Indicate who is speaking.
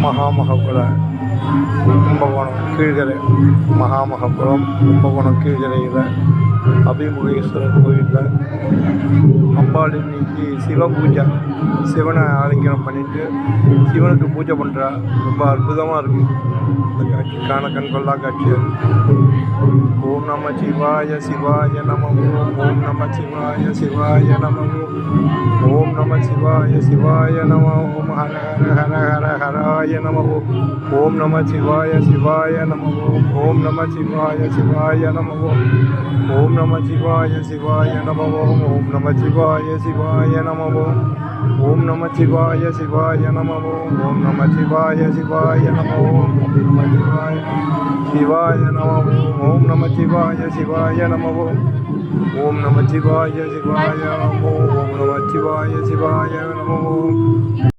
Speaker 1: மகாமகக்குளம் கும்பகோணம் கீழ்கரை மகாமகக்குளம் கும்பகோணம் கீழ்கரையில் அபிமுகேஸ்வரர் கோயிலில் அம்பாள் இன்னைக்கு சிவ பூஜை, சிவனை ஆலிங்கனம் பண்ணிட்டு சிவனுக்கு பூஜை பண்ணுறா. ரொம்ப அற்புதமாக இருக்குது இந்த காட்சி, காண கண்கொள்ளா காட்சி. ஓம் நம சிவாய சிவாய நம ஓம். ஓம் நம சிவாய சிவாய நம ஓம். ஓம் நம சிவாய சிவாய நம ஓம். ஹர ஹர ஹர ஹர ஹராய நம ஓம். ஓம் நம சிவாய சிவாய நம ஓம். ஓம் நம சிவாய சிவாய நம ஓம். ஓம் நம சிவாய சிவாய நம ஓம். ஓம் நம சிவாய சிவாய நம ஓம். ஓம் நம சிவாய சிவாய நம ஓம். ஓம் நம சிவாய சிவாய நம ஓம். ஓம் நம சிவாய சிவாய நம ஓம். ஓம் நம சிவாய சிவாய நம ஓம். ஓம் நம சிவாய சிவாய நம ஓம். ஓம் நம சிவாய சிவாய நம ஓம்.